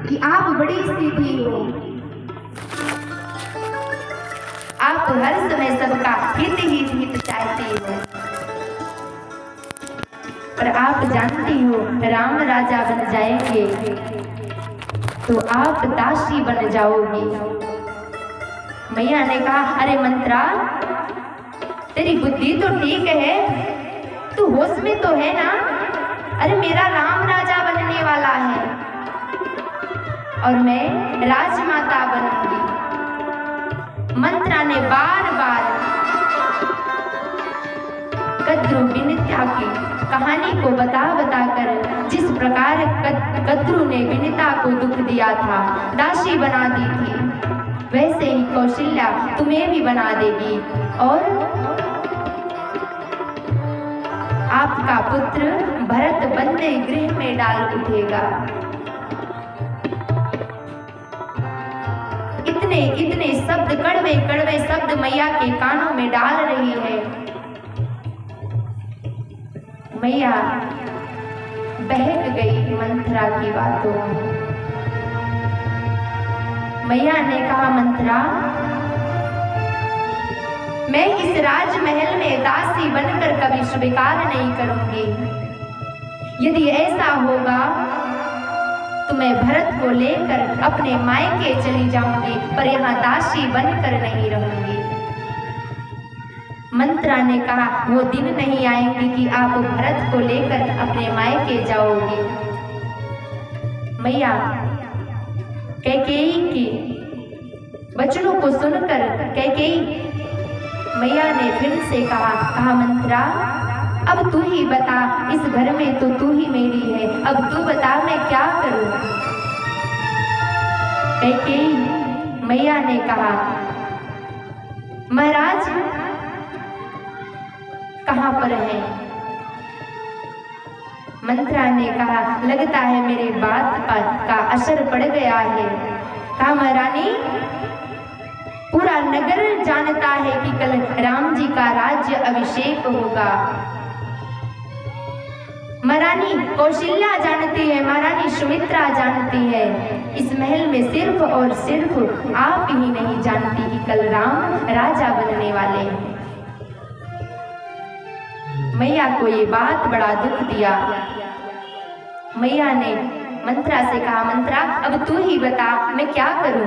कि आप बड़ी सीधी हो, आप हर समय सबका हित ही हित चाहती हो, पर आप जानती हो राम राजा बन जाएंगे तो आप दासी बन जाओगी। मैया ने कहा, अरे मंत्रा, तेरी बुद्धि तो ठीक है, तू होश में तो है ना? अरे मेरा राम राजा बनने वाला है और मैं राजमाता बनूंगी। मंत्रा ने बार बार कद्रू विनिता की कहानी को बता कर जिस प्रकार कद्रू ने विनिता को दुख दिया था, दासी बना दी थी, वैसे ही कौशल्या तुम्हें भी बना देगी और आपका पुत्र भरत बंदे गृह में डाल उठेगा। इतने इतने शब्द, कड़वे कड़वे शब्द मैया के कानों में डाल रही है। मैया बहक गई मंत्रा की बातों में। मैया ने कहा, मंत्रा, मैं इस राजमहल में दासी बनकर कभी स्वीकार नहीं करूंगी। यदि ऐसा होगा तो मैं भरत को लेकर अपने मायके चली जाऊंगी, पर यहाँ दासी बनकर नहीं रहूंगी। मंत्रा ने कहा, वो दिन नहीं आएंगे कि आप भरत को लेकर अपने मायके जाओगे। मैया कैकेयी के वचनों को सुनकर कैकेयी मैया ने फिर से कहा, मंत्रा, अब तू ही बता, इस घर में तो तू ही मेरी है, अब तू बता मैं क्या करूं? कैकेयी मैया ने कहा, महाराज कहाँ पर है? मंत्रा ने कहा, लगता है मेरी बात पर का असर पड़ गया है। कहा, महारानी, पूरा नगर जानता है कि कल राम जी का राज्य अभिषेक होगा। महारानी कौशल्या जानती है, महारानी सुमित्रा जानती है, इस महल में सिर्फ और सिर्फ आप ही नहीं जानती कि कल राम राजा बनने वाले हैं। मैया को ये बात बड़ा दुख दिया। मैया ने मंत्रा से कहा, मंत्रा, अब तू ही बता मैं क्या करूं?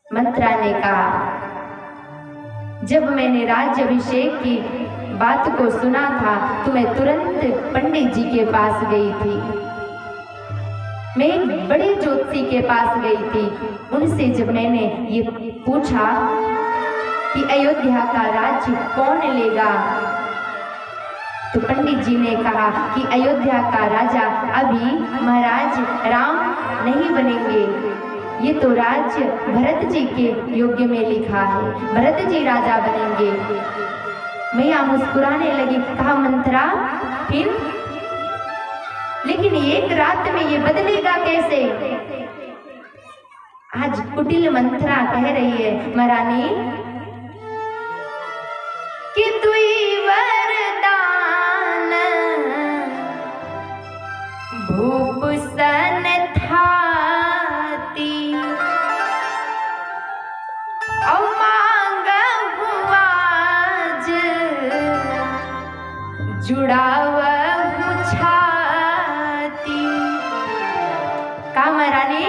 मंत्रा ने कहा, जब मैंने राज्याभिषेक की बात को सुना था तो मैं तुरंत पंडित जी के पास गई थी। मैं एक बड़े ज्योतिषी के पास गई थी। उनसे जब मैंने ये पूछा कि अयोध्या का राज्य कौन लेगा, तो पंडित जी ने कहा कि अयोध्या का राजा अभी महाराज राम नहीं बनेंगे, ये तो राज्य भरत जी के योग्य में लिखा है, भरत जी राजा बनेंगे। मैया मुस्कुराने लगी। कहा, मंत्रा, फिर लेकिन एक रात में ये बदलेगा कैसे? आज कुटिल मंत्रा कह रही है, महारानी, कि तुई वरदान भूप सन थाती और मांग हुआज जुड़ाव छाती। कहा, महारानी,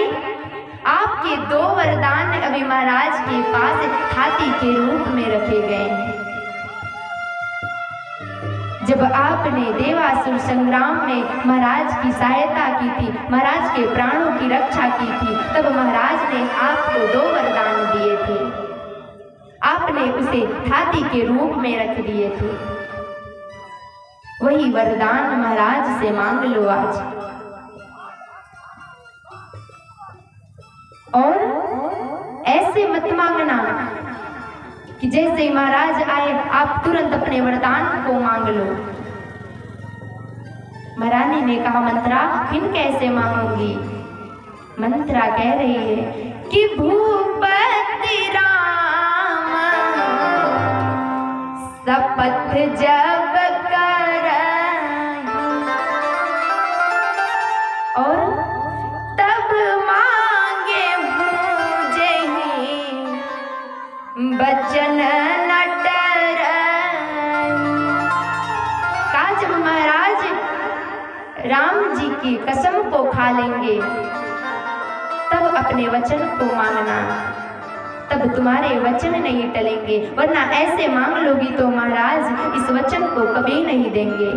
आपके दो वरदान अभी महाराज के पास हाथी के रूप में रखे गए हैं। जब आपने देवासुर संग्राम में महाराज की सहायता की थी, महाराज के प्राणों की रक्षा की थी, तब महाराज ने आपको दो वरदान दिए थे। आपने उसे हाथी के रूप में रख दिए थे। वही वरदान महाराज से मांग लो आज। और ऐसे मत मांगना कि जैसे ही महाराज आए आप तुरंत अपने वरदान को मांग लो। महारानी ने कहा, मंत्रा, फिर कैसे मांगूंगी? मंत्रा कह रही है कि भूपति राम शपथ जब कर राम जी की कसम को खा लेंगे तब अपने वचन को मांगना, तब तुम्हारे वचन नहीं टलेंगे, वरना ऐसे मांग लोगी तो महाराज इस वचन को कभी नहीं देंगे।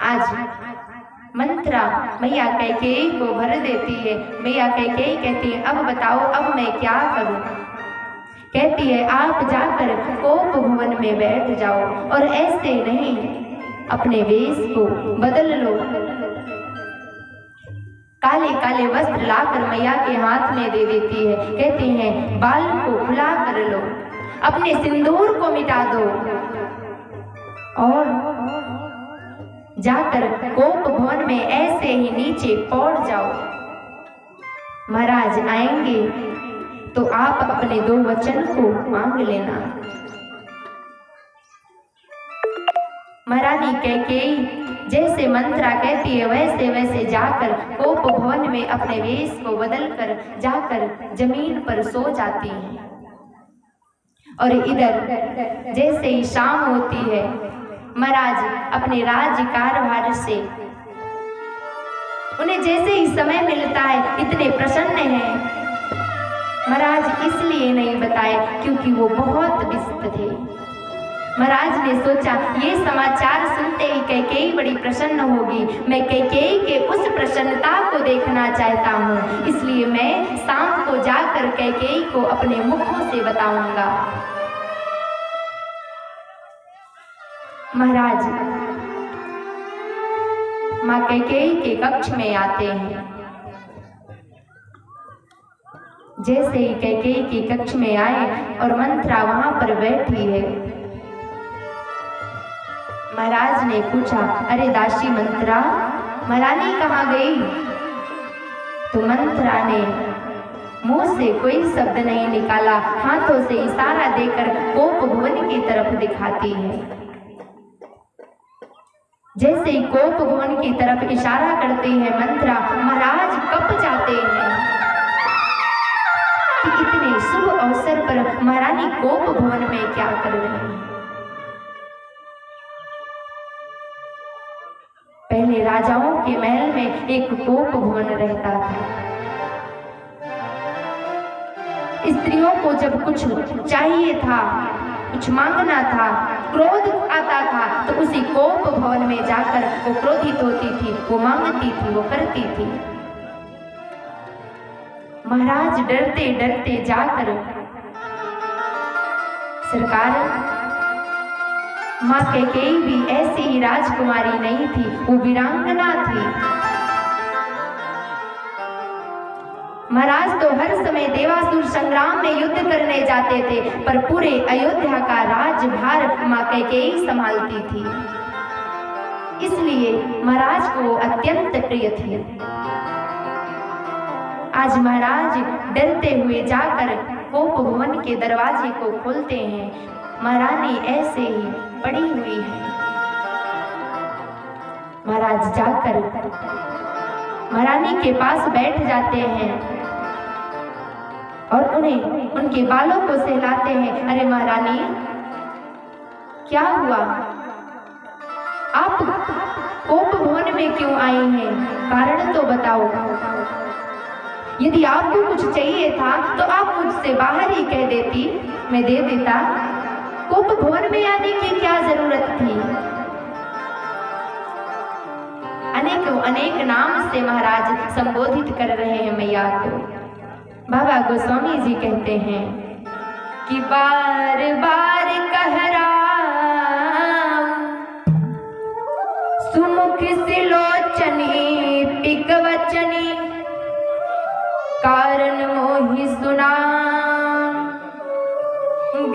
आज मंत्रा मैया कैकेयी को भर देती है। मैया कैकेयी कहती है अब बताओ अब मैं क्या करूं। कहती है आप जाकर कोप भवन में बैठ जाओ और ऐसे नहीं अपने वेश को बदल लो। काले काले वस्त्र लाकर मैया के हाथ में दे देती है। कहती हैं बाल को खुला कर लो, अपने सिंदूर को मिटा दो और जाकर कोप भवन में ऐसे ही नीचे पौड़ जाओ। महाराज आएंगे तो आप अपने 2 वचन को मांग लेना। महारानी कैकेयी जैसे मंत्रा कहती है वैसे वैसे जाकर कोप भवन में अपने वेश को बदलकर जाकर जमीन पर सो जाती है। और इधर जैसे ही शाम होती है महाराज अपने राज्य कारभार से उन्हें जैसे ही समय मिलता है इतने प्रसन्न हैं। महाराज इसलिए नहीं बताए क्योंकि वो बहुत व्यस्त थे। महाराज ने सोचा ये समाचार सुनते ही कैकेयी बड़ी प्रसन्न होगी, मैं कैकेयी के उस प्रसन्नता को देखना चाहता हूँ, इसलिए मैं शाम को जाकर कैकेयी को अपने मुखों से बताऊंगा। महाराज माँ कैकेयी के कक्ष में आते हैं। जैसे ही कैकेयी के कक्ष में आए और मंत्रा वहां पर बैठी है, महाराज ने पूछा अरे दासी मंत्रा महारानी कहाँ गई? तो मंत्रा ने मुंह से कोई शब्द नहीं निकाला, हाथों से इशारा देकर कोप भवन की तरफ दिखाती है। जैसे ही कोप भवन की तरफ इशारा करती है मंत्रा, महाराज कप जाते हैं कि इतने शुभ अवसर पर महारानी कोप भवन में क्या कर रहे हैं। पहले राजाओं के महल में एक कोप भवन रहता था। स्त्रियों को जब कुछ चाहिए था, कुछ मांगना था, क्रोध आता था तो उसी कोप भवन में जाकर वो क्रोधित होती थी, वो मांगती थी, वो करती थी। महाराज डरते डरते जाकर सरकार माँ कैकेयी भी ऐसी ही राजकुमारी नहीं थी, वो वीरांगना थी। महाराज तो हर समय देवासुर संग्राम में युद्ध करने जाते थे, पर पूरे अयोध्या का राजभार माँ कैकेयी संभालती थी, इसलिए महाराज को अत्यंत प्रिय थी। आज महाराज डरते हुए जाकर कोप भवन के दरवाजे को खोलते हैं। महारानी ऐसे ही पड़ी हुई है। महाराज जाकर महारानी के पास बैठ जाते हैं और उन्हें उनके बालों को सहलाते हैं। अरे महारानी क्या हुआ? आप कोप भवन में क्यों आई हैं? कारण तो बताओ। यदि आपको कुछ चाहिए था तो आप मुझसे बाहर ही कह देती, मैं दे देता। कोप भवन में आने की क्या जरूरत थी? अनेक नाम से महाराज संबोधित कर रहे हैं मैया को। बाबा गोस्वामी जी कहते हैं कि बार बार कह सुमुख सिलोचनी पिक वचनी कारण मोहि सुना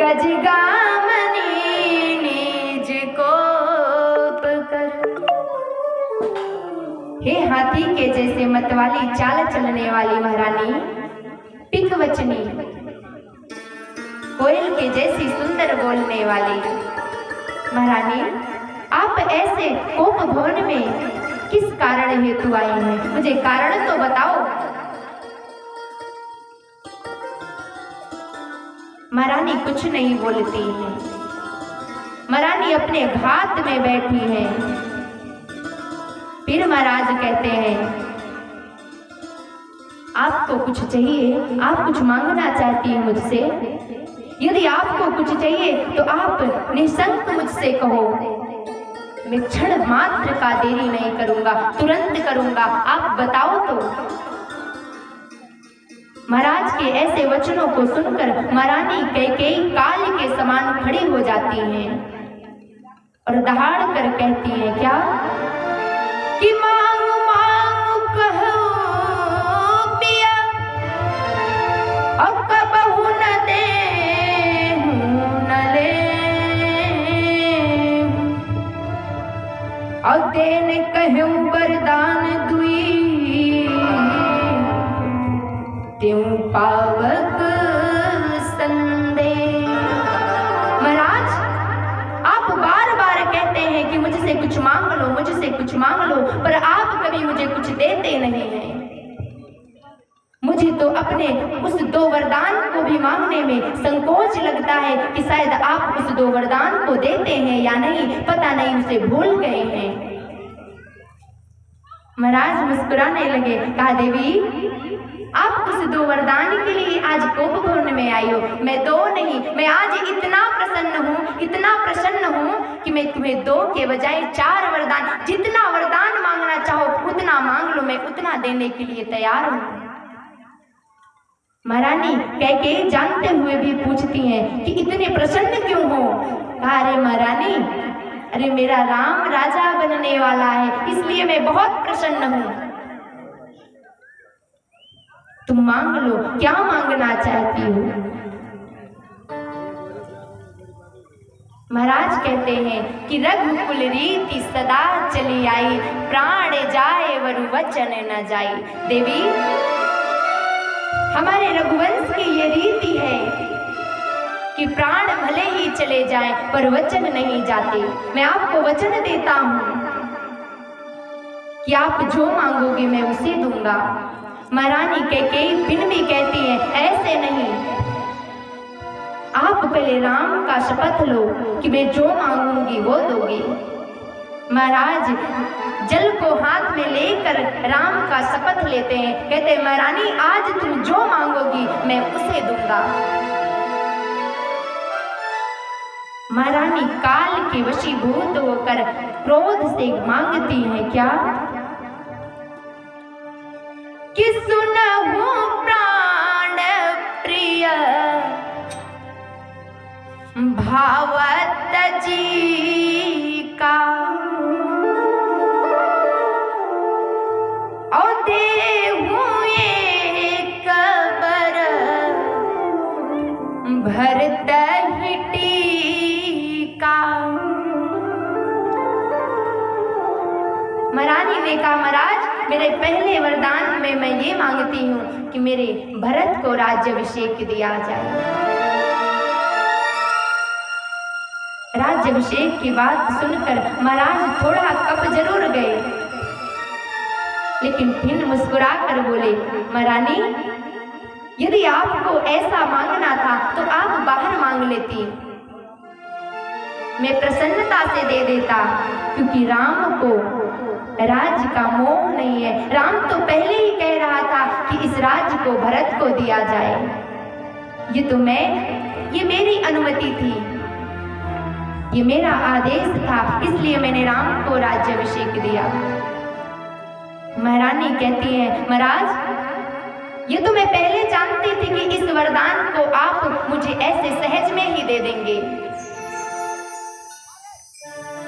गजगामनी निज कोप कर। हे हाथी के जैसे मतवाली चाल चलने वाली महारानी, पिक वचनी कोयल के जैसी सुंदर बोलने वाली महारानी, आप ऐसे कोप भवन में किस कारण हेतु आई हैं? मुझे कारण तो बताओ। महारानी कुछ नहीं बोलती है। महारानी अपने घात में बैठी है। फिर महाराज कहते हैं, आपको कुछ चाहिए? आप कुछ मांगना चाहती हैं मुझसे? यदि आपको कुछ चाहिए तो आप निःशंक मुझसे कहो, मैं क्षण मात्र का देरी नहीं करूंगा, तुरंत करूंगा। आप बताओ तो। महाराज के ऐसे वचनों को सुनकर महारानी कैकेयी काल के समान खड़ी हो जाती हैं और दहाड़ कर कहती हैं, क्या कि मांग मांग कहो पिया, और कबहु न दे न ले, और देने कहूं वरदान दुई, त्यों पावक संदेह। महाराज, आप बार बार कहते हैं कि मुझसे कुछ मांग लो, मुझसे कुछ मांग लो, पर आप कभी मुझे कुछ देते नहीं हैं। मुझे तो अपने उस 2 वरदान को भी मांगने में संकोच लगता है कि शायद आप उस 2 वरदान को देते हैं या नहीं, पता नहीं, उसे भूल गए हैं। महाराज मुस्कुराने लगे, कहा, देवी आप उस 2 वरदान के लिए आज कोप भवन में आई हो। मैं 2 नहीं, मैं आज इतना प्रसन्न हूँ, इतना प्रसन्न हूँ कि मैं तुम्हें 2 के बजाय 4 वरदान, जितना वरदान मांगना चाहो उतना मांग लो, मैं उतना देने के लिए तैयार हूँ। महारानी कैकेयी जानते हुए भी पूछती हैं कि इतने प्रसन्न क्यों हो? कहा, अरे महारानी, अरे मेरा राम राजा बनने वाला है, इसलिए मैं बहुत प्रसन्न हूँ। तुम मांग लो, क्या मांगना चाहती हो? महाराज कहते हैं कि रघुकुल रीति सदा चली आई, प्राण जाए वरु वचन न जाई। देवी, हमारे रघुवंश की ये रीति है कि प्राण भले ही चले जाएं पर वचन नहीं जाते। मैं आपको वचन देता हूं कि आप जो मांगोगे मैं उसे दूंगा। महारानी कैकेयी फिर भी कहती है, ऐसे नहीं, आप पहले राम का शपथ लो कि मैं जो मांगूंगी वो दोगी। महाराज जल को हाथ में लेकर राम का शपथ लेते हैं, कहते हैं, महारानी आज तुम जो मांगोगी मैं उसे दूंगा। महारानी काल के वशीभूत होकर क्रोध से मांगती हैं, क्या कि सुनहु प्राण प्रिय भावत जी का, और देहु एक बर भरत टीका। महारानी ने कहा, महाराज मेरे पहले वरदान में मैं ये मांगती हूँ कि मेरे भरत को राज्याभिषेक दिया जाए। राज्याभिषेक की बात सुनकर महाराज थोड़ा कप जरूर गए, लेकिन फिर मुस्कुरा कर बोले, महारानी यदि आपको ऐसा मांगना था तो आप बाहर मांग लेती, मैं प्रसन्नता से दे देता, क्योंकि राम को राज्य का मोह नहीं है। राम तो पहले ही कह रहा था कि इस राज्य को भरत को दिया जाए। ये मेरी अनुमति थी, ये मेरा आदेश था, इसलिए मैंने राम को राज्याभिषेक दिया। महारानी कहती है, महाराज ये तो मैं पहले जानती थी कि इस वरदान को आप मुझे ऐसे सहज में ही दे देंगे,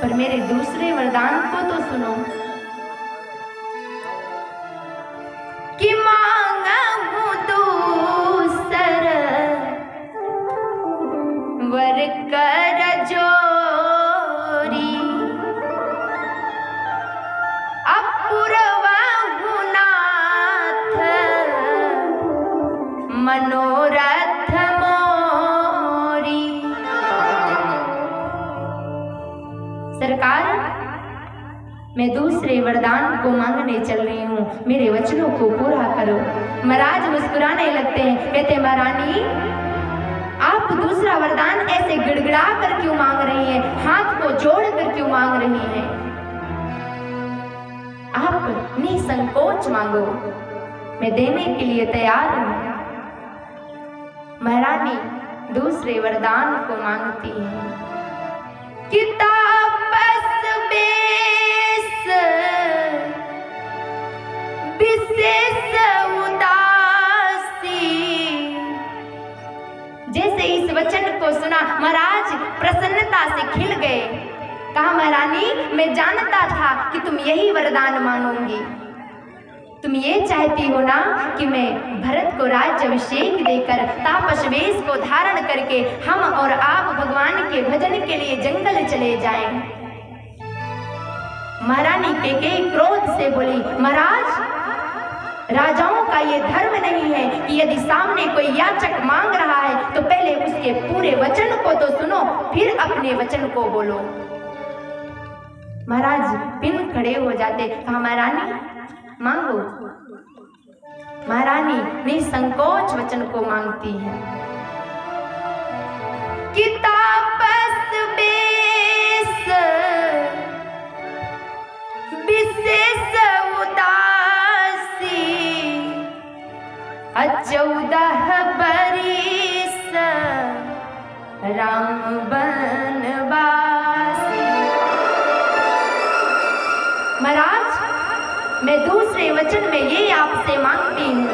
पर मेरे दूसरे वरदान को तो सुनो कि मांगू दूसर वर कर जोरी, अपूर्वहु नाथ मनोरथ मोरी। सरकार मैं दूसरे वरदान को मांगने चल रही हूँ, मेरे वचनों को पूरा करो। महाराज मुस्कुराने लगते हैं, कहते महारानी आप दूसरा दूसरा वरदान ऐसे गिड़गिड़ा कर क्यों मांग रही है, हाथ को जोड़ कर क्यों मांग रही है? आप निसंकोच मांगो, मैं देने के लिए तैयार हूं। महारानी दूसरे वरदान को मांगती है कि तापस बेस विशेष उदासी। जैसे इस वचन को सुना महाराज प्रसन्नता से खिल गए। कहा महारानी, मैं जानता था कि तुम यही वरदान मांगोगी। तुम ये चाहती हो ना कि मैं भरत को राज्याभिषेक देकर तापस वेश को धारण करके हम और आप भगवान के भजन के लिए जंगल चले जाएं। महारानी कैकेयी क्रोध से बोली, महाराज राजाओं का ये धर्म नहीं है कि यदि सामने कोई याचक मांग रहा है तो पहले उसके पूरे वचन को तो सुनो, फिर अपने वचन को बोलो। महाराज पिन खड़े हो जाते। कहा महारानी मांगो। महारानी निसंकोच वचन को मांगती है कि तापस बेस विशेष उदासी 14 बरिस राम बनवासी। महाराज मैं दूसरे वचन में ये आपसे मांगती हूँ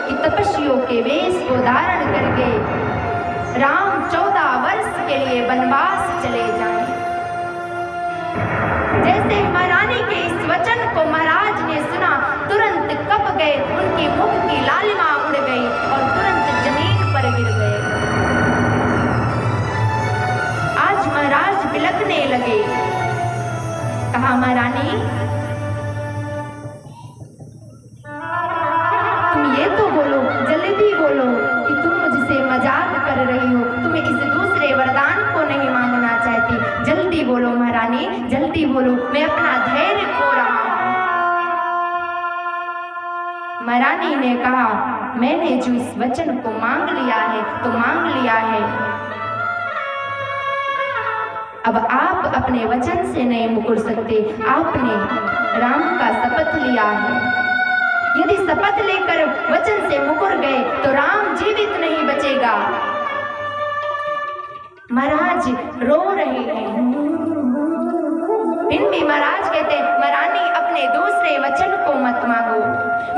कि तपस्वियों के वेश को धारण करके राम 14 वर्ष के लिए वनवास चले जाएं। जैसे महारानी के इस वचन को महाराज ने सुना, तुरंत कप गए, उनकी मुख की लालिमा उड़ गई और तुरंत जमीन पर गिर गए। आज महाराज बिलखने लगे। कहा महारानी जल्दी बोलो कि तुम मुझसे मजाक कर रही हो, तुम्हें इस दूसरे वरदान को नहीं मांगना चाहती। जल्दी बोलो महारानी, जल्दी बोलो, मैं अपना धैर्य खो रहा हूं। महारानी ने कहा, मैंने जो इस वचन को मांग लिया है तो मांग लिया है। अब आप अपने वचन से नहीं मुकर सकते। आपने राम का शपथ लिया है। यदि शपथ लेकर वचन से मुकर गए तो राम जीवित नहीं बचेगा। महाराज रो रहे हैं। फिर भी महाराज कहते हैं, महारानी अपने दूसरे वचन को मत मांगो।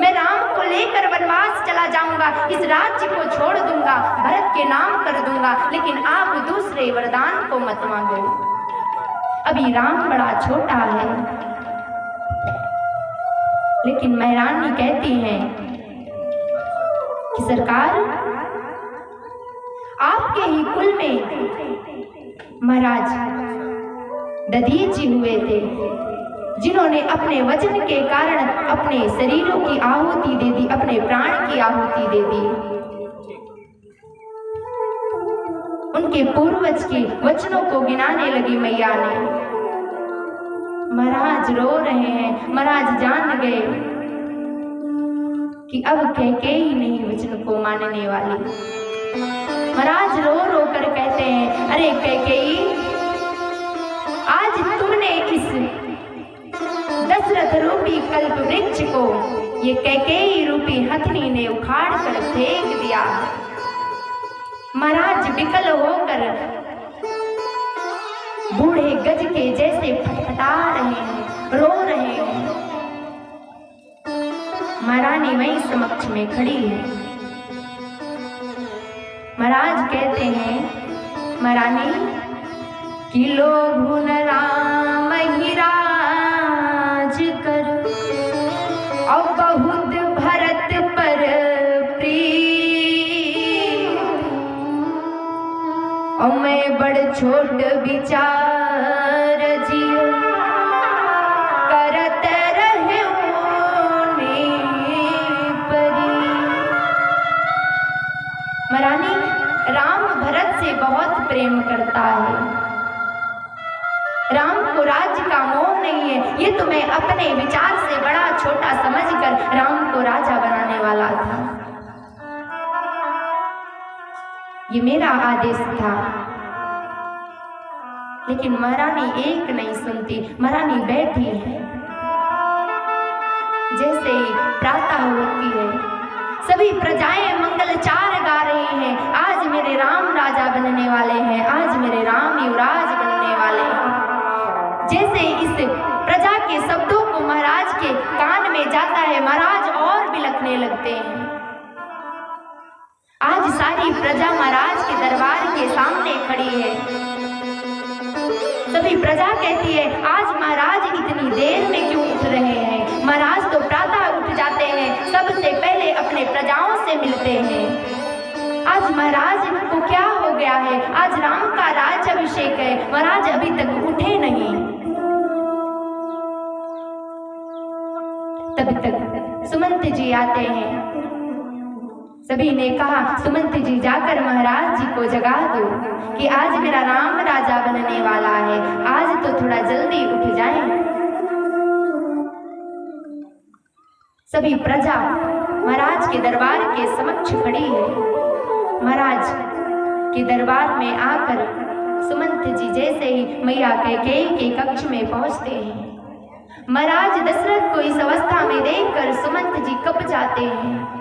मैं राम को लेकर वनवास चला जाऊंगा, इस राज्य को छोड़ दूंगा, भरत के नाम कर दूंगा, लेकिन आप दूसरे वरदान को मत मांगो। अभी राम बड़ा छोटा है। लेकिन महारानी कहती हैं कि सरकार, आपके ही कुल में महाराज दधीच जी हुए थे, जिन्होंने अपने वचन के कारण अपने शरीरों की आहुति दे दी, अपने प्राण की आहुति दे दी। उनके पूर्वज के वचनों को गिनाने लगी मैया ने। महाराज रो रहे हैं। महाराज जान गए कि अब कैकेयी नहीं वचन को मानने वाली। महाराज रो रो कर कहते हैं, अरे कैकेयी, आज तुमने इस दशरथ रूपी कल्प वृक्ष को ये कैकेयी रूपी हथनी ने उखाड़ कर फेंक दिया। महाराज विकल होकर बूढ़े गज के जैसे फटफटा रहे हैं, रो रहे हैं। महारानी वहीं समक्ष में खड़ी है। महाराज कहते हैं, महारानी कि लोभु न राम ही राज कर और बहुत भरत पर प्रीत, और मैं बड़ छोट विचार जियो करत रहे परी। महारानी राम भरत से बहुत प्रेम करता है। राम को राज्य का मोह नहीं है। ये तो मैं अपने विचार से बड़ा छोटा समझकर राम को राजा बनाने वाला था। ये मेरा आदेश था। लेकिन महारानी एक नहीं सुनती। महारानी बैठी है। जैसे ही प्रातः होती है, सभी प्रजाएं मंगलचार गा रही हैं। आज मेरे राम राजा बनने वाले हैं, आज मेरे राम युवराज बनने वाले हैं। जैसे इस प्रजा के शब्दों को महाराज के कान में जाता है, महाराज और बिलखने लगते हैं। आज सारी प्रजा महाराज के दरबार के सामने खड़ी है। सभी प्रजा कहती है, आज महाराज इतनी देर में क्यों उठ रहे हैं? महाराज तो प्रातः उठ जाते हैं, सबसे पहले अपने प्रजाओं से मिलते हैं। आज महाराज को क्या हो गया है? आज राम का राज्याभिषेक है, महाराज अभी तक उठे नहीं। तब तक सुमंत जी आते हैं। सभी ने कहा, सुमंत जी जाकर महाराज जी को जगा दो कि आज मेरा राम राजा बनने वाला है, आज तो थोड़ा जल्दी उठ जाएं। सभी प्रजा महाराज के दरबार के समक्ष खड़ी है। महाराज के दरबार में आकर सुमंत जी जैसे ही मैया कैकेयी के कक्ष में पहुंचते हैं, महाराज दशरथ को इस अवस्था में देखकर सुमंत जी कप जाते हैं।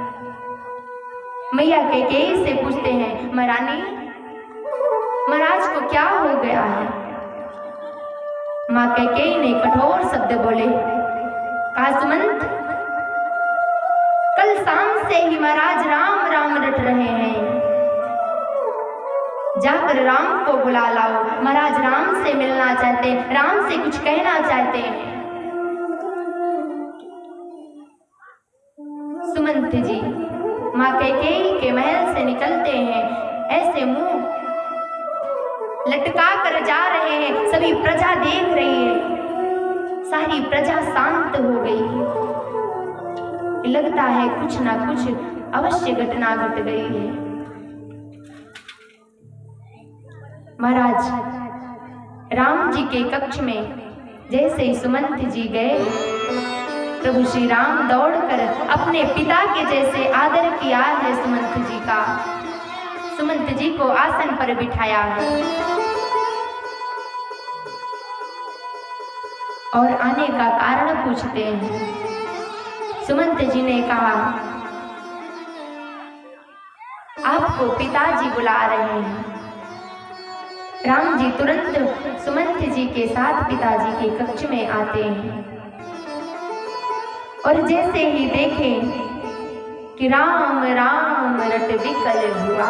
मैया कैकेयी से पूछते हैं, महारानी महाराज को क्या हो गया है? माँ कैकेयी ने कठोर शब्द बोले, कहा, सुमंत कल शाम से ही महाराज राम राम रट रहे हैं, जाकर राम को बुला लाओ। महाराज राम से मिलना चाहते हैं, राम से कुछ कहना चाहते हैं। सुमंत जी माँ कैकेयी के महल से निकलते हैं, ऐसे मुंह लटका कर जा रहे हैं। सभी प्रजा देख रही है। सारी प्रजा शांत हो गई। लगता है कुछ ना कुछ अवश्य घटना घट गई है। महाराज राम जी के कक्ष में जैसे ही सुमंत जी गए, प्रभु श्री राम दौड़कर अपने पिता के जैसे आदर किया है सुमंत जी का। सुमंत जी को आसन पर बिठाया है और आने का कारण पूछते हैं। सुमंत जी ने कहा, आपको पिताजी बुला रहे हैं। राम जी तुरंत सुमंत जी के साथ पिताजी के कक्ष में आते हैं और जैसे ही देखें कि राम राम रट विकल हुआ,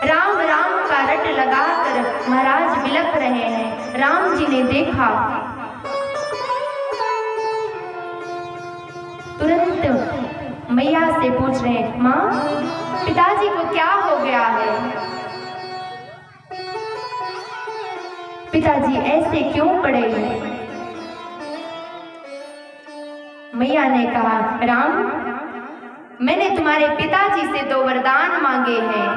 राम राम का रट लगाकर महाराज बिलख रहे हैं। राम जी ने देखा, तुरंत मैया से पूछ रहे हैं, माँ पिताजी को क्या हो गया है? पिताजी ऐसे क्यों पड़े हैं? मैया ने कहा, राम मैंने तुम्हारे पिताजी से 2 वरदान मांगे हैं।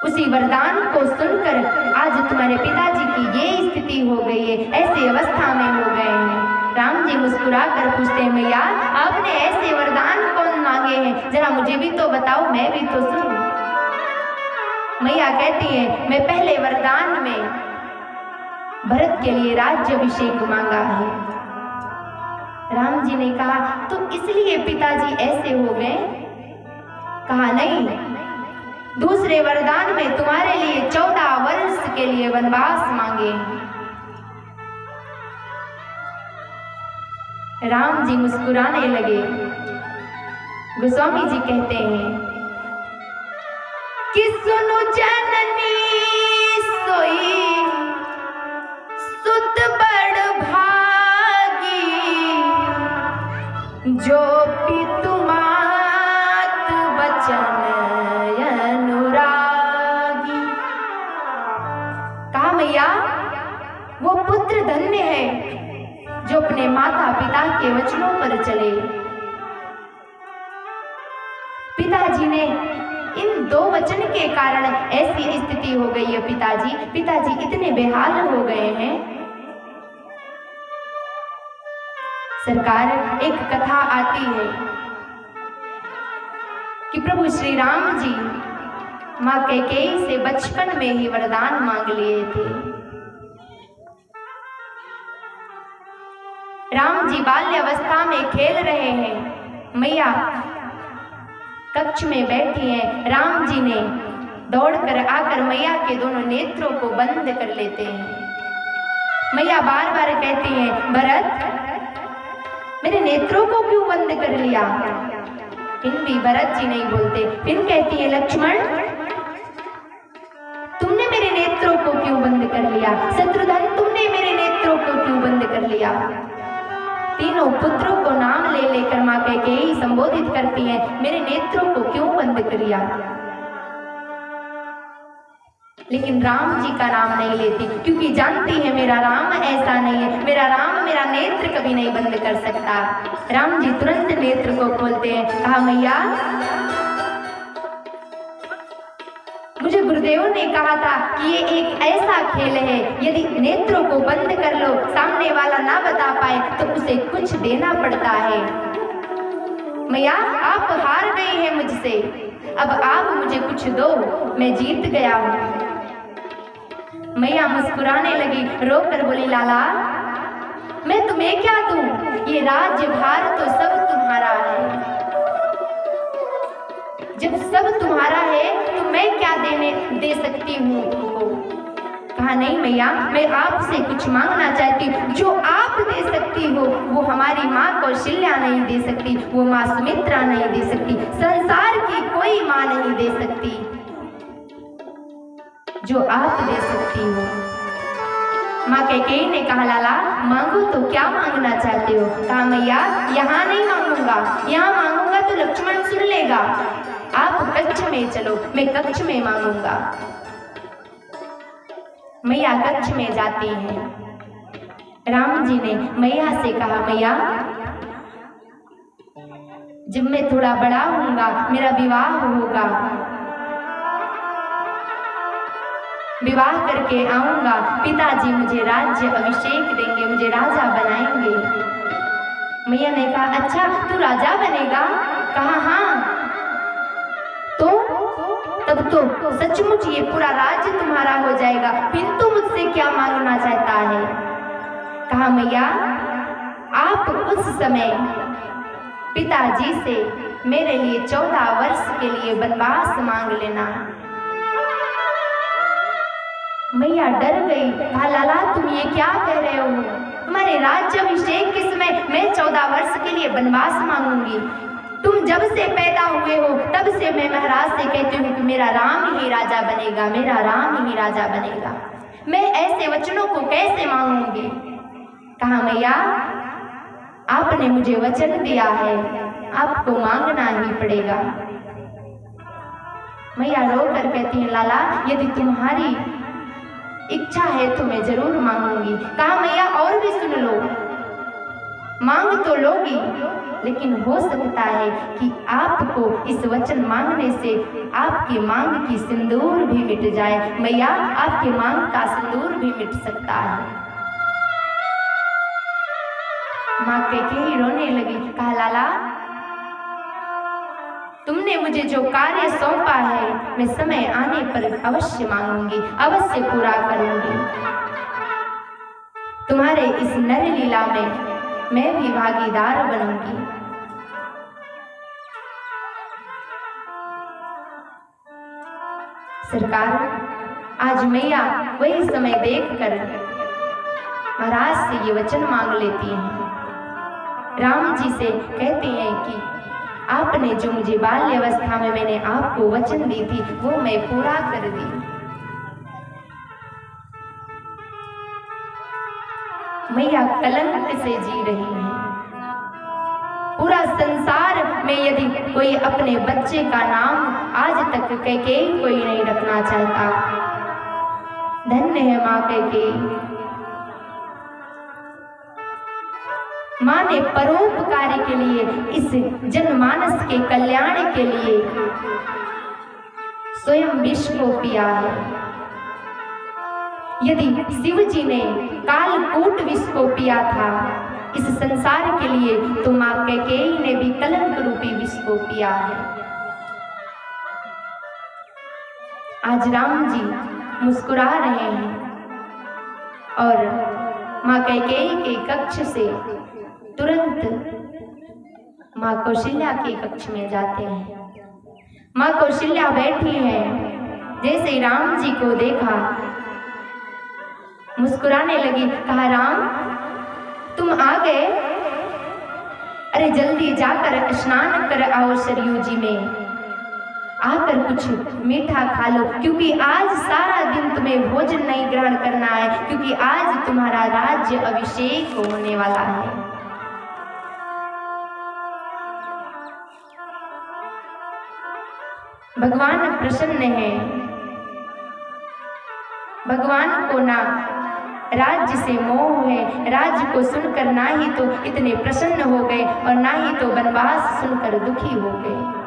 उसी वरदान को सुनकर आज तुम्हारे पिताजी की ये स्थिति हो गई है, ऐसी अवस्था में हो गए हैं। राम जी मुस्कुरा कर पूछते हैं, मैया आपने ऐसे वरदान कौन मांगे हैं? जरा मुझे भी तो बताओ, मैं भी तो सुनूं। मैया कहती है, मैं पहले वरदान में भरत के लिए राज्याभिषेक मांगा है। राम जी ने कहा, तो इसलिए पिताजी ऐसे हो गए? कहा, नहीं, दूसरे वरदान में तुम्हारे लिए 14 वर्ष के लिए वनवास मांगे। राम जी मुस्कुराने लगे। गोस्वामी जी कहते हैं कि सुनो जननी सोई सुत बड़ भागी, जो पितु मात बचन अनुरागी। कहा, मैया वो पुत्र धन्य है जो अपने माता पिता के वचनों पर चले। पिताजी ने इन 2 वचन के कारण ऐसी स्थिति हो गई है। पिताजी इतने बेहाल हो गए हैं। सरकार, एक कथा आती है कि प्रभु श्री राम जी माँ कैकेयी से बचपन में ही वरदान मांग लिए थे। राम जी बाल्य अवस्था में खेल रहे हैं, मैया कक्ष में बैठी हैं। राम जी ने दौड़कर आकर मैया के दोनों नेत्रों को बंद कर लेते हैं। मैया बार बार कहती हैं, भरत मेरे नेत्रों को क्यों बंद कर लिया? फिर भी भरत जी नहीं बोलते। फिर कहती है, लक्ष्मण तुमने मेरे नेत्रों को क्यों बंद कर लिया? शत्रुघ्न तुमने मेरे नेत्रों को क्यों बंद कर लिया? तीनों पुत्रों को नाम ले लेकर माँ कैकेयी संबोधित करती हैं, मेरे नेत्रों को क्यों बंद किया? लेकिन राम जी का नाम नहीं लेती, क्योंकि जानती है मेरा राम ऐसा नहीं है, मेरा राम मेरा नेत्र कभी नहीं बंद कर सकता। राम जी तुरंत नेत्र को खोलते हैं। कहा, मैया मुझे गुरुदेव ने कहा था कि ये एक ऐसा खेल है, यदि नेत्रों को बंद कर लो, सामने वाला ना बता पाए तो उसे कुछ देना पड़ता है। मैया आप हार गई हैं मुझसे, अब आप मुझे कुछ दो, मैं जीत गया हूँ। मैया मुस्कुराने लगी, रोकर बोली, लाला मैं तुम्हें क्या दूं? ये राज्यभार तो सब तुम्हारा है। जब सब तुम्हारा है तो मैं क्या दे सकती हूँ तुमको? कहा, नहीं मैया मैं आपसे कुछ मांगना चाहती हूँ। जो आप दे सकती हो वो हमारी माँ कौशल्या नहीं दे सकती, वो माँ सुमित्रा नहीं दे सकती, संसार की कोई माँ नहीं दे सकती। जो आप दे सकती हो। माँ कैकेयी ने कहा, लाला मांगो तो क्या मांगना चाहते हो? कहा, मैया यहाँ नहीं मांगूंगा, यहाँ मांगूंगा तो लक्ष्मण सुन लेगा। आप कक्ष में चलो, मैं कक्ष में मांगूंगा। मैया कक्ष में जाती हैं। राम जी ने मैया से कहा, मैया जब मैं थोड़ा बड़ा होऊंगा, मेरा विवाह होगा, विवाह करके आऊंगा, पिताजी मुझे राज्य अभिषेक देंगे, मुझे राजा बनाएंगे। मैया ने कहा, अच्छा तू राजा बनेगा? कहा, हाँ। तो तब तो सचमुच ये पूरा राज्य तुम्हारा हो जाएगा, फिर तू मुझसे क्या मांगना चाहता है? कहा, मैया आप उस समय पिताजी से मेरे लिए 14 वर्ष के लिए वनवास मांग लेना। मैया डर गई। कहा, लाला तुम ये क्या कह रहे हो? तुम्हारे राज्य अभिषेक के समय मैं 14 वर्ष के लिए वनवास मांगूंगी? तुम जब से पैदा हुए हो तब से मैं महाराज से कहती हूँ कि मेरा राम ही राजा बनेगा, मेरा राम ही राजा बनेगा। मैं ऐसे वचनों को कैसे मांगूंगी? कहा, मैया आपने मुझे वचन दिया है, आपको मांगना ही पड़ेगा। मैया रो कर कहती है, लाला यदि तुम्हारी इच्छा है तो मैं जरूर मांगूंगी। कहा, मैया और भी सुन लो, मांग तो लोगी, लेकिन हो सकता है कि आपको इस वचन मांगने से आपकी मांग की सिंदूर भी मिट जाए। मैया आपकी मांग का सिंदूर भी मिट सकता है। माँ कैकेयी रोने लगी। कहा, लाला तुमने मुझे जो कार्य सौंपा है मैं समय आने पर अवश्य मांगूंगी, अवश्य पूरा करूंगी। तुम्हारे इस नर लीला में मैं भी भागीदार बनूंगी। सरकार आज मैया वही समय देखकर महाराज से ये वचन मांग लेती हैं। राम जी से कहते हैं कि आपने जो मुझे बाल्य अवस्था में मैंने आपको वचन दी थी वो मैं पूरा कर दी। मैया कलंक से जी रही हैं। पूरा संसार में यदि कोई अपने बच्चे का नाम आज तक कैकेयी कोई नहीं रखना चाहता, धन्य है माँ कैकेयी। माँ ने परोपकार के लिए, इस जनमानस के कल्याण के लिए स्वयं विष को पिया है। यदि शिव जी ने कालकूट विष को पिया था इस संसार के लिए, तो माँ कैकेयी ने भी कलंक रूपी विष को पिया है। आज राम जी मुस्कुरा रहे हैं और माँ कैकेयी के कक्ष से तुरंत माँ कौशल्या के कक्ष में जाते हैं। माँ कौशल्या बैठी हैं, जैसे ही राम जी को देखा मुस्कुराने लगी। कहा, राम तुम आ गए? अरे जल्दी जाकर स्नान कर आओ सरयू जी में, आकर कुछ मीठा खा लो, क्योंकि आज सारा दिन तुम्हें भोजन नहीं ग्रहण करना है, क्योंकि आज तुम्हारा राज्य अभिषेक होने वाला है। भगवान प्रसन्न है। भगवान को ना राज्य से मोह है, राज्य को सुनकर ना ही तो इतने प्रसन्न हो गए और ना ही तो वनवास सुनकर दुखी हो गए।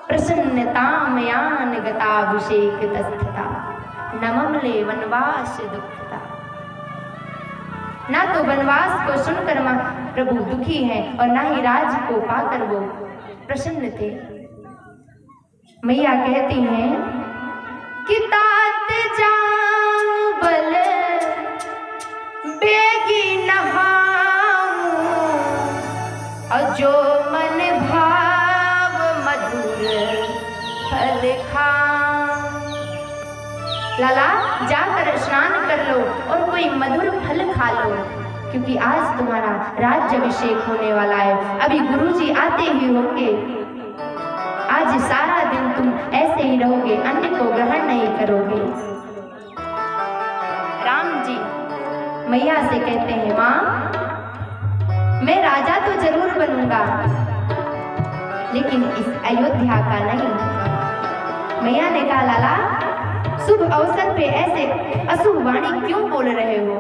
प्रसन्नतामयान गताभिषेक तस्थता नममले वनवास दुखता। ना तो वनवास को सुनकर मां प्रभु दुखी हैं और ना ही राज्य को पाकर वो प्रसन्न थे। मैया कहती हैं कि तात जाऊं बल बेगी नहाऊं और जो मन भाव मधुर फल खाऊं। लाला जाकर स्नान कर लो और कोई मधुर फल खा लो, क्योंकि आज तुम्हारा राज्याभिषेक होने वाला है। अभी गुरुजी आते ही होंगे, आज सारा दिन तुम ऐसे ही रहोगे, अन्न को ग्रहण नहीं करोगे। राम जी मैया से कहते हैं, माँ मैं राजा तो जरूर बनूंगा, लेकिन इस अयोध्या का नहीं। मैया ने कहा, लाला शुभ अवसर पे ऐसे अशुभ वाणी क्यों बोल रहे हो?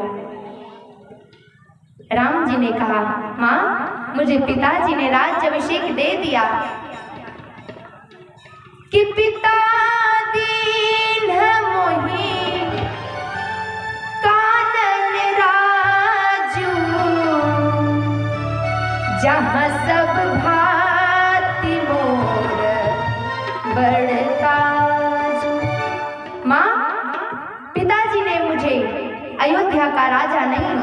राम जी ने कहा, माँ मुझे पिताजी ने राज्याभिषेक दे दिया कि पिता दीन मोहि कानन राजू, जहाँ सब भांति मोर बड़ काजू। माँ पिताजी ने मुझे अयोध्या का राजा नहीं,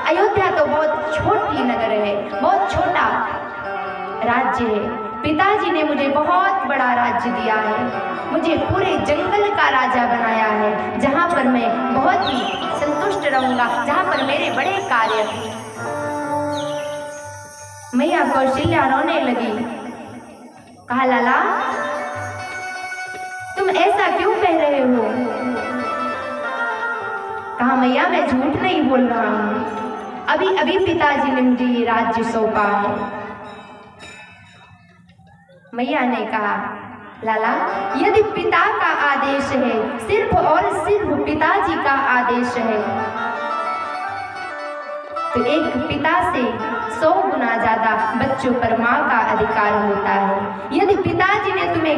अयोध्या तो बहुत छोटी नगर है, बहुत छोटा राज्य है। पिताजी ने मुझे बहुत बड़ा राज्य दिया है, मुझे पूरे जंगल का राजा बनाया है, जहाँ पर मैं बहुत ही संतुष्ट रहूंगा, जहाँ पर मेरे बड़े कार्य हैं। मैया कौशल्या रोने लगी। कहा, लाला तुम ऐसा क्यों कह रहे हो? कहा, मैया मैं झूठ नहीं बोल रहा हूँ, अभी अभी पिताजी ने मुझे ये राज्य सौंपा है। मैया ने कहा, लाला यदि पिता का आदेश है, सिर्फ और सिर्फ पिताजी का आदेश है, तो एक पिता से 100 गुना ज्यादा बच्चों पर माँ का अधिकार होता है। यदि पिताजी ने तुम्हें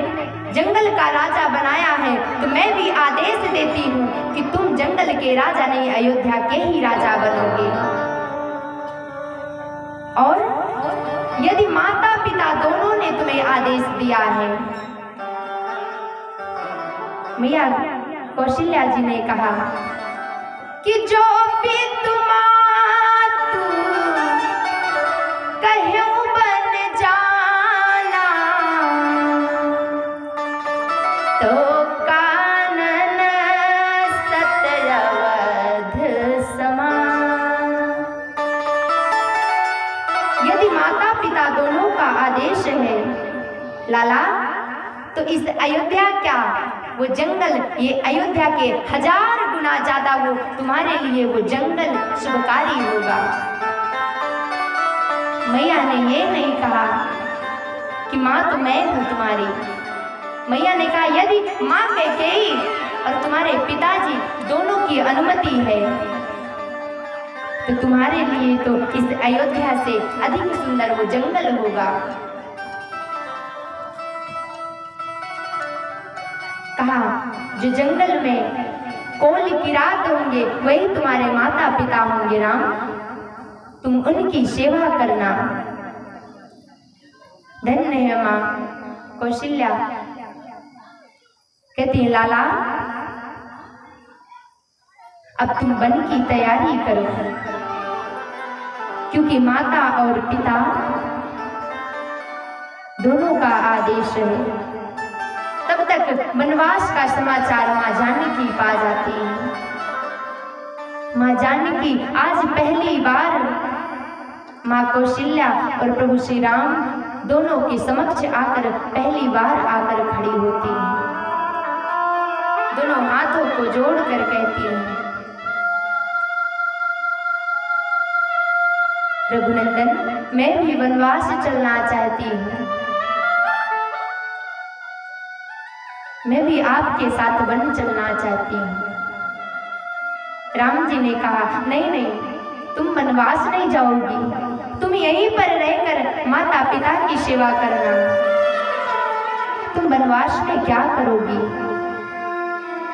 जंगल का राजा बनाया है, तो मैं भी आदेश देती हूँ कि तुम जंगल के राजा नहीं, अयोध्या के ही राजा बनोगे। और यदि माता पिता दोनों ने तुम्हें आदेश दिया है, मैया कौशल्या जी ने कहा कि जो भी तुम्हारा कहूं बन जाना, तो कानन सत्यवध समान। यदि माता पिता दोनों का आदेश है लाला, तो इस अयोध्या क्या वो जंगल, ये अयोध्या के 1000 गुना ज्यादा वो तुम्हारे लिए वो जंगल शुभकारी होगा। मैया ने ये नहीं कहा कि माँ तो मैं हूँ तुम्हारी। मैया ने कहा यदि माँ कैकेयी और तुम्हारे पिताजी दोनों की अनुमति है, तो तुम्हारे लिए तो इस अयोध्या से अधिक सुंदर वो जंगल होगा। कहा जो जंगल में कोल की रात होंगे वही तुम्हारे माता पिता होंगे राम, तुम उनकी सेवा करना। धन्य है माँ कौशल्या। कहती है लाला अब तुम वन की तैयारी करो, क्योंकि माता और पिता दोनों का आदेश है। तब तक वनवास का समाचार मां जानकी पा जाती है। मां जानकी आज पहली बार मां कौशल्या और प्रभु श्री राम दोनों के समक्ष आकर पहली बार आकर खड़ी होती है। दोनों हाथों को जोड़कर कहती है, रघुनंदन मैं भी वनवास चलना चाहती हूँ, मैं भी आपके साथ वन चलना चाहती हूँ। राम जी ने कहा नहीं नहीं तुम वनवास नहीं जाओगी, तुम यहीं पर रहकर माता पिता की सेवा करना। तुम वनवास में क्या करोगी?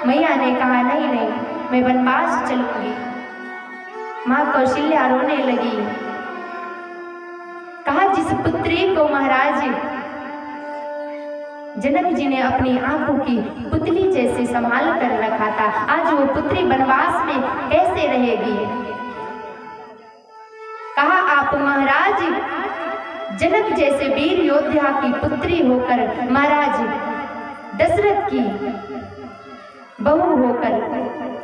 मैया ने कहा नहीं नहीं मैं वनवास चलूंगी। मां कौशल्या रोने लगी। कहा जिस पुत्री को महाराज जनक जी ने अपनी आंखों की पुतली जैसे संभाल कर रखा था, आज वो पुत्री वनवास में कैसे रहेगी? कहा आप महाराज जनक जैसे वीर योद्धा की पुत्री होकर महाराज दशरथ की बहू होकर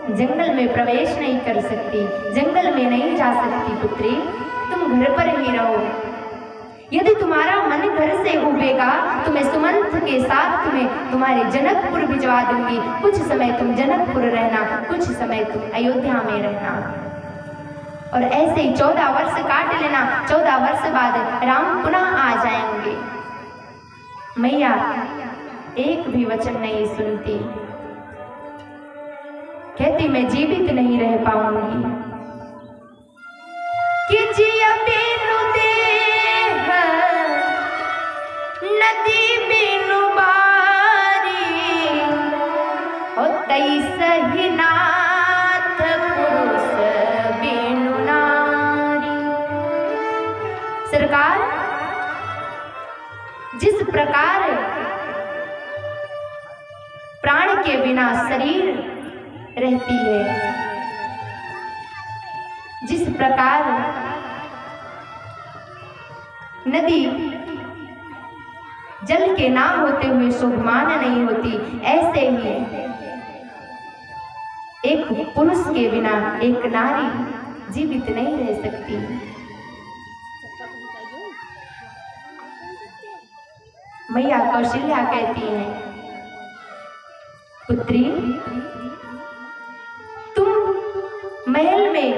जंगल में प्रवेश नहीं कर सकती, जंगल में नहीं जा सकती पुत्री, तुम घर पर ही रहो। यदि तुम्हारा मन घर से उबेगा तो मैं सुमंत के साथ तुम्हें तुम्हारे जनकपुर भिजवा दूंगी। कुछ समय तुम जनकपुर रहना, कुछ समय तुम अयोध्या में रहना, और ऐसे ही 14 वर्ष काट लेना। 14 वर्ष बाद राम पुनः आ जाएंगे। मैया एक भी वचन नहीं सुनती, कहती मैं जीवित नहीं रह पाऊंगी। कि जिया बिनु देह नदी बिनु बारी, हो तई सही नाथ पुरुष बिनु नारी। सरकार जिस प्रकार प्राण के बिना शरीर रहती है, जिस प्रकार नदी जल के ना होते हुए शोभमान नहीं होती, ऐसे ही एक पुरुष के बिना एक नारी जीवित नहीं रह सकती। मैया कौशल्या कहती हैं, पुत्री तुम महल में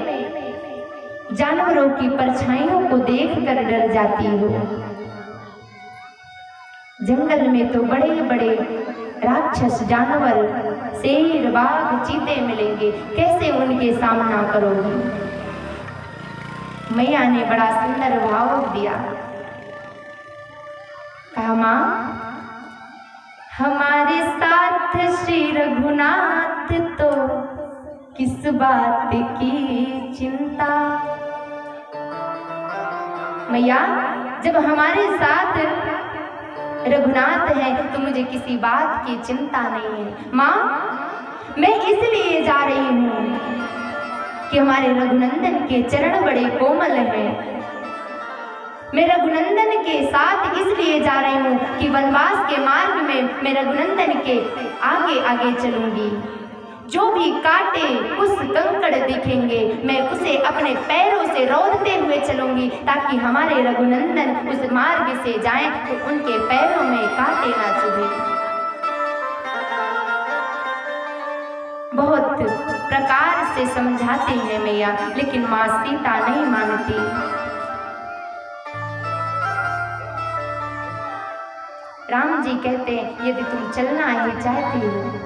जानवरों की परछाइयों को देखकर डर जाती हो, जंगल में तो बड़े बड़े राक्षस जानवर शेर बाघ चीते मिलेंगे, कैसे उनके सामना करोगी? मैया ने बड़ा सुंदर भाव दिया। कहा मां हमारे साथ श्री रघुनाथ तो किस बात की चिंता। मैया जब हमारे साथ रघुनाथ है तो मुझे किसी बात की चिंता नहीं है। माँ मैं इसलिए जा रही हूँ कि हमारे रघुनंदन के चरण बड़े कोमल हैं। मैं रघुनंदन के साथ इसलिए जा रही हूँ कि वनवास के मार्ग में मैं रघुनंदन के आगे आगे चलूंगी। जो भी कांटे उस कंकड़ दिखेंगे मैं उसे अपने पैरों से रौंदते हुए चलूंगी, ताकि हमारे रघुनंदन उस मार्ग से जाएं तो उनके पैरों में कांटे ना चुभे। बहुत प्रकार से समझाती है मैया, लेकिन मां सीता नहीं मानती। राम जी कहते हैं यदि तुम चलना ही चाहती हो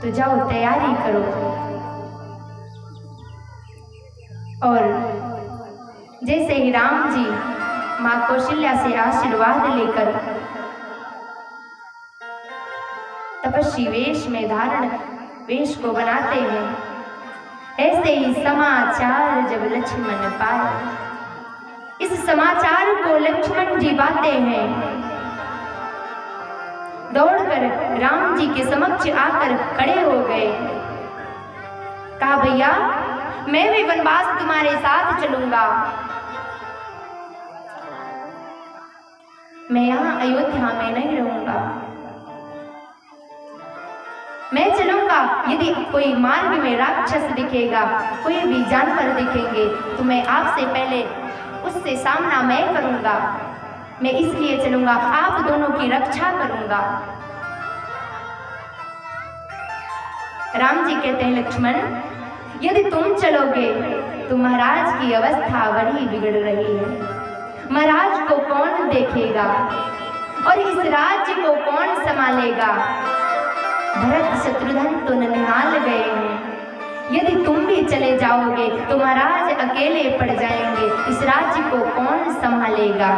तो जाओ तैयारी करो। और जैसे ही राम जी मां कौशल्या से आशीर्वाद लेकर तपस्वी वेश में धारण वेश को बनाते हैं, ऐसे ही समाचार जब लक्ष्मण पाए, इस समाचार को लक्ष्मण जी पाते हैं दौड़कर राम जी के समक्ष आकर खड़े हो गए। कहा, भैया मैं भी वनवास तुम्हारे साथ चलूंगा, मैं यहाँ अयोध्या में नहीं रहूंगा, मैं चलूंगा। यदि कोई मार्ग में राक्षस दिखेगा, कोई भी जानवर दिखेंगे, तो मैं आपसे पहले उससे सामना मैं करूंगा, मैं इसलिए चलूंगा, आप दोनों की रक्षा करूंगा। राम जी कहते हैं, लक्ष्मण यदि तुम चलोगे तो महाराज की अवस्था बड़ी बिगड़ रही है, महाराज को कौन देखेगा और इस राज्य को कौन संभालेगा। भरत शत्रुघ्न तो ननिहाल गए हैं, यदि तुम भी चले जाओगे तो महाराज अकेले पड़ जाएंगे, इस राज्य को कौन संभालेगा।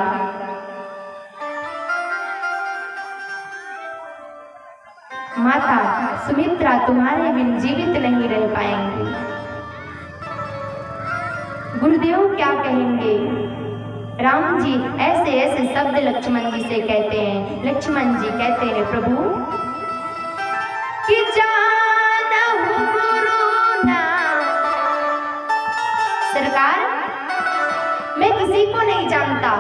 माता सुमित्रा तुम्हारे बिन जीवित नहीं रह पाएंगी। गुरुदेव क्या कहेंगे। राम जी ऐसे ऐसे शब्द लक्ष्मण जी से कहते हैं। लक्ष्मण जी कहते हैं, प्रभु कि जानहु गुरु ना, सरकार मैं किसी को नहीं जानता,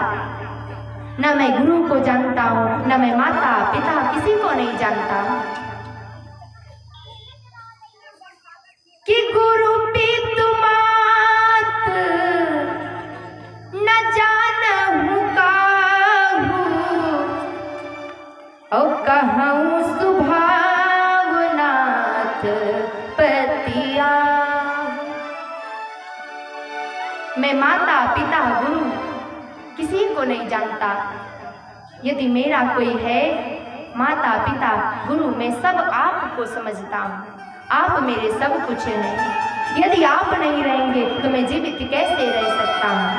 ना मैं गुरु को जानता हूं, ना मैं माता पिता किसी को नहीं जानता। कि गुरु पितु मात न जानहु काहू, औ कहूँ सुभावनाथ पतिया। मैं माता पिता गुरु किसी को नहीं जानता। यदि मेरा कोई है माता पिता गुरु, मैं सब आपको समझता हूँ, आप मेरे सब कुछ हैं। यदि आप नहीं रहेंगे तो मैं जीवित कैसे रह सकता हूँ।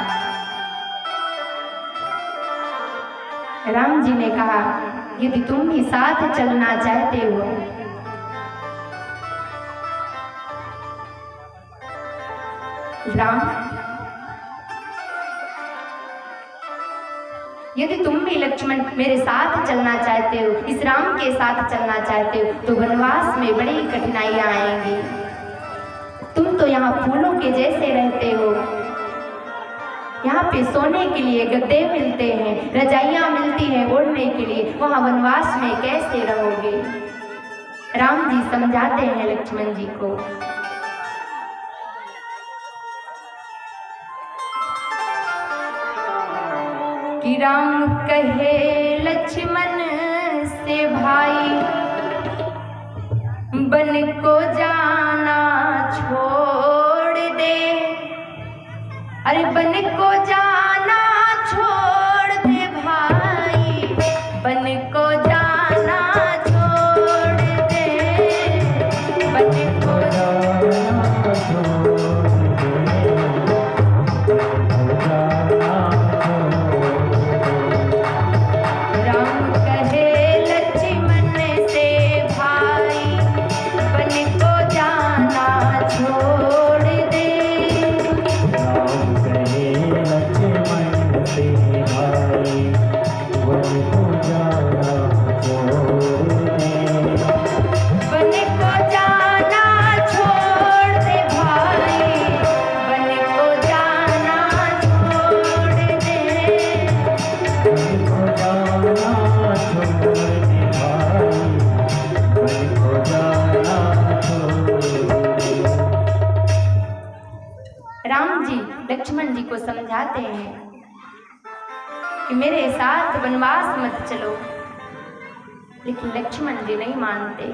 राम जी ने कहा, यदि तुम भी साथ चलना चाहते हो, राम यदि तुम भी लक्ष्मण मेरे साथ चलना चाहते हो, इस राम के साथ चलना चाहते हो, तो वनवास में बड़ी कठिनाइयां आएंगी। तुम तो यहाँ फूलों के जैसे रहते हो, यहाँ पे सोने के लिए गद्दे मिलते हैं, रजाइयां मिलती हैं ओढ़ने के लिए, वहां वनवास में कैसे रहोगे। राम जी समझाते हैं लक्ष्मण जी को। कि राम कहे लक्ष्मण से, भाई बन को जाना छोड़ दे, अरे बन को जाना छोड़ दे भाई, बन को जाना छोड़ दे, बन को जाना छोड़ लक्ष्मण जी को समझाते हैं कि मेरे साथ वनवास मत चलो, लेकिन लक्ष्मण जी नहीं मानते।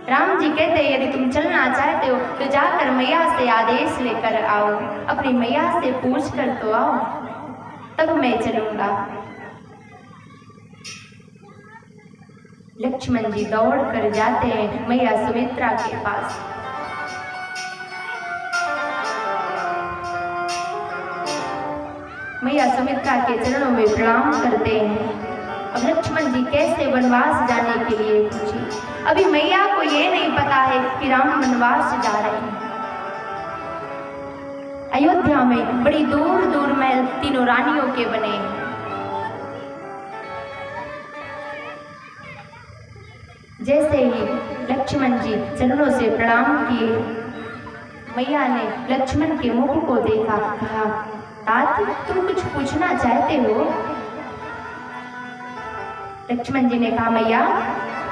राम जी कहते हैं, यदि तुम चलना चाहते हो तो जाकर मैया से आदेश लेकर आओ, अपनी मैया से पूछ कर तो आओ, तब मैं चलूंगा। लक्ष्मण जी दौड़ कर जाते हैं मैया सुमित्रा के पास। मैया सुमित्रा के चरणों में प्रणाम करते हैं। अब लक्ष्मण जी कैसे वनवास जाने के लिए पूछी। अभी मैया को ये नहीं पता है कि राम वनवास जा रहे हैं। अयोध्या में बड़ी दूर दूर महल तीनों रानियों के बने हैं। जैसे ही लक्ष्मण जी चरणों से प्रणाम किए, मैया ने लक्ष्मण के मुख को देखा, कहा, तात तुम कुछ पूछना चाहते हो? लक्ष्मण जी ने कहा, मैया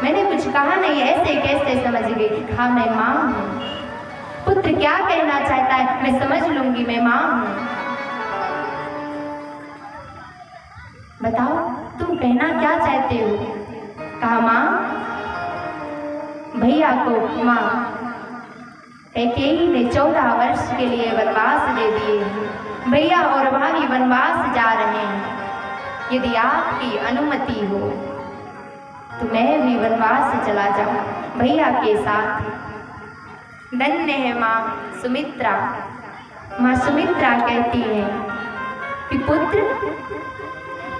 मैंने कुछ कहा नहीं, ऐसे कैसे समझ गई? कहा, मैं माँ हूँ, पुत्र क्या कहना चाहता है मैं समझ लूंगी, मैं माँ हूँ। बताओ तुम कहना क्या चाहते हो? कहा, माँ भैया को माँ कैकेयी ने 14 वर्ष के लिए वनवास दे दिए हैं। भैया और भाभी वनवास जा रहे हैं। यदि आपकी अनुमति हो तो मैं भी वनवास चला जाऊं भैया के साथ। धन्य है माँ सुमित्रा। माँ सुमित्रा कहती है कि पुत्र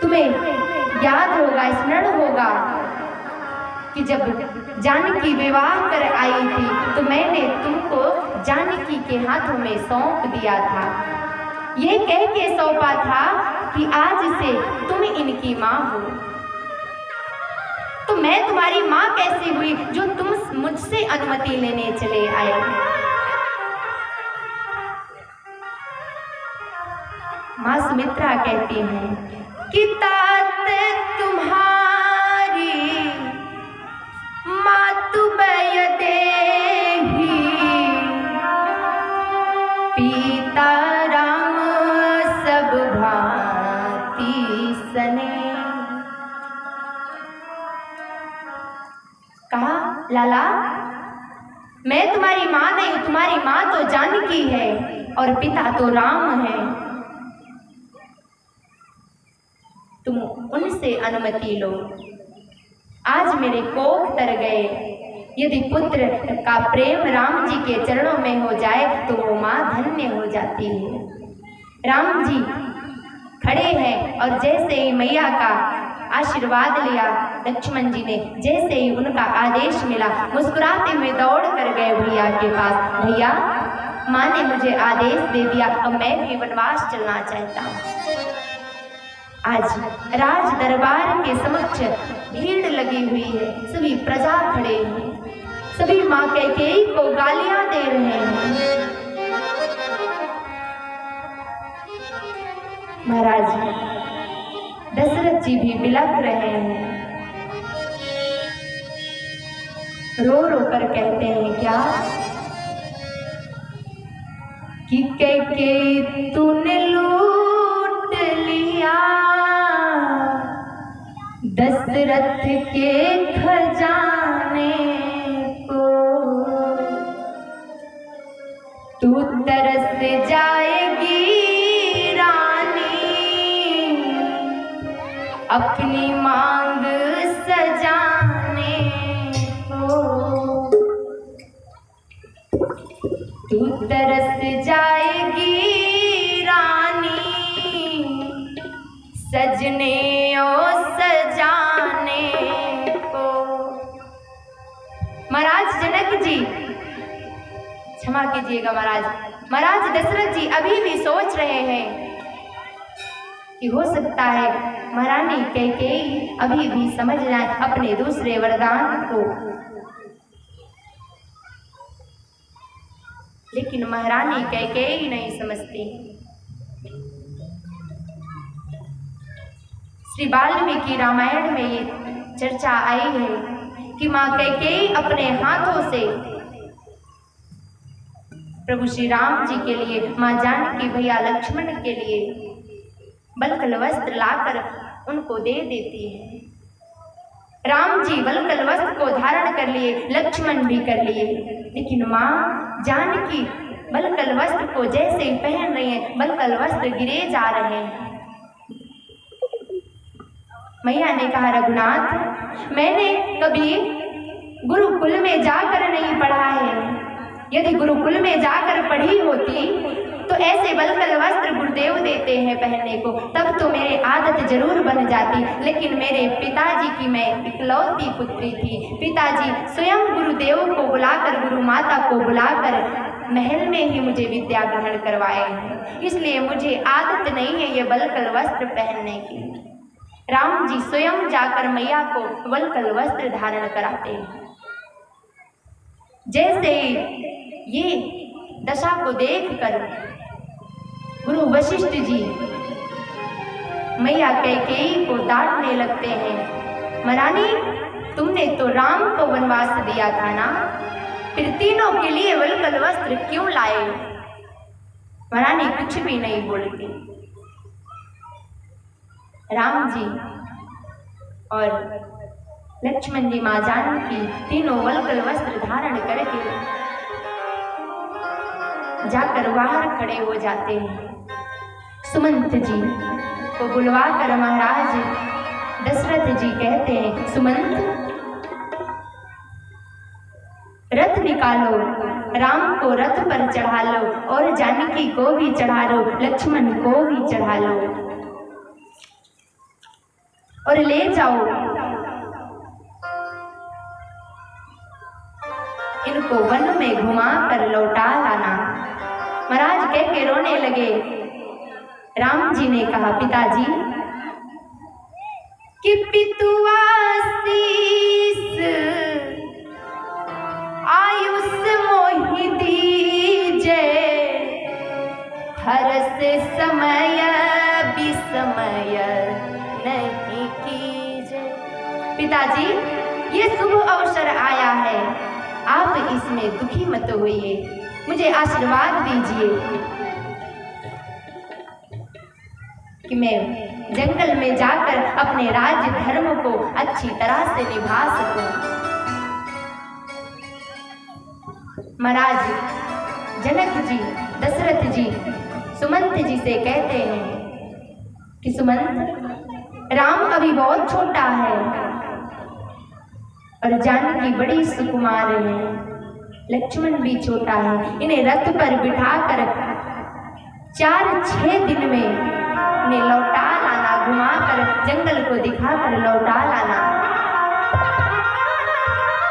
तुम्हें याद होगा, स्मरण होगा कि जब जानकी विवाह कर आई थी तो मैंने तुमको जानकी के हाथों में सौंप दिया था। ये कह के सौंपा था कि आज से तुम इनकी माँ हो। तो मैं तुम्हारी माँ कैसे हुई जो तुम मुझसे अनुमति लेने चले आए? माँ सुमित्रा कहती हैं कि तात तुम्हारी मातु बय देही, पिता राम सब भांति सने। कहा, लाला मैं तुम्हारी माँ नहीं हूँ, तुम्हारी माँ तो जानकी है और पिता तो राम है। तुम उनसे अनुमति लो। आज मेरे कोख तर गए। यदि पुत्र का प्रेम राम जी के चरणों में हो जाए तो वो माँ धन्य हो जाती है। राम जी खड़े हैं और जैसे ही मैया का आशीर्वाद लिया, लक्ष्मण जी ने जैसे ही उनका आदेश मिला, मुस्कुराते हुए दौड़ कर गए भैया के पास। भैया माँ ने मुझे आदेश दे दिया, अब मैं भी वनवास चलना चाहता हूँ। आज राज दरबार के समक्ष भीड़ लगी हुई है, सभी प्रजा खड़े हैं, सभी माँ कैकेयी को गालियां दे रहे हैं। महाराज दशरथ जी भी बिलख रहे हैं, रो रो कर कहते हैं क्या कि कैकेयी तूने लूट लिया दशरथ के खजाने को, तू तरस जाएगी अपनी मांग सजाने को, तू तरस जाएगी रानी सजने ओ सजाने को। महाराज जनक जी, क्षमा कीजिएगा महाराज, महाराज दशरथ जी अभी भी सोच रहे हैं कि हो सकता है महारानी कैकेयी अभी भी समझ जाए अपने दूसरे वरदान को, लेकिन महारानी कैकेयी नहीं समझती। श्री वाल्मीकि रामायण में ये चर्चा आई है कि माँ कैकेयी अपने हाथों से प्रभु श्री राम जी के लिए, माँ जानकी भैया लक्ष्मण के लिए बलकल वस्त्र लाकर उनको दे देती है। राम जी बलकल वस्त्र को धारण कर लिए, लक्ष्मण भी कर लिए, लेकिन माँ जानकी बलकल वस्त्र को जैसे ही पहन रही है, बलकल वस्त्र गिरे जा रहे हैं। मैया ने कहा, रघुनाथ मैंने कभी गुरुकुल में जाकर नहीं पढ़ा है, यदि गुरुकुल में जाकर पढ़ी होती तो ऐसे बलकल वस्त्र गुरुदेव देते हैं पहनने को, तब तो मेरे आदत जरूर बन जाती। लेकिन मेरे पिताजी की मैं इकलौती पुत्री थी, पिताजी स्वयं गुरुदेव को बुलाकर, गुरु माता को बुलाकर महल में ही मुझे विद्या ग्रहण करवाए हैं, इसलिए मुझे आदत नहीं है ये बलकल वस्त्र पहनने की। राम जी स्वयं जाकर मैया को बलकल वस्त्र धारण कराते हैं। जैसे ये दशा को देखकर गुरु वशिष्ठ जी मैया कैकेयी को डांटने लगते हैं। महारानी, तुमने तो राम को वनवास दिया था ना, फिर तीनों के लिए वल्कल वस्त्र क्यों लाए? महारानी कुछ भी नहीं बोलती। राम जी और लक्ष्मण जी मां जानकी तीनों वल्कल वस्त्र धारण करके जाकर बाहर खड़े हो जाते हैं। सुमंत जी को बुलवाकर महाराज दशरथ जी कहते हैं, सुमंत रथ निकालो, राम को रथ पर चढ़ा लो और जानकी को भी चढ़ा लो, लक्ष्मण को भी चढ़ा लो और ले जाओ इनको वन में घुमा कर लौटा लाना। महाराज कह के रोने लगे। राम जी ने कहा, पिताजी कि पितुआ शीस आयुष मोहि दीजे, हरस समय विसमय नहीं कीजे। पिताजी, ये शुभ अवसर आया है, आप इसमें दुखी मत होइए, मुझे आशीर्वाद दीजिए कि मैं जंगल में जाकर अपने राज्य धर्म को अच्छी तरह से निभा सकूं। महाराज जनक जी, दशरथ जी सुमंत जी से कहते हैं कि सुमंत, राम अभी बहुत छोटा है और जानकी बड़ी सुकुमार है, लक्ष्मण भी छोटा है, इन्हें रथ पर बिठाकर 4-6 दिन में इन्हें लौटा लाना, घुमाकर जंगल को दिखाकर लौटा लाना।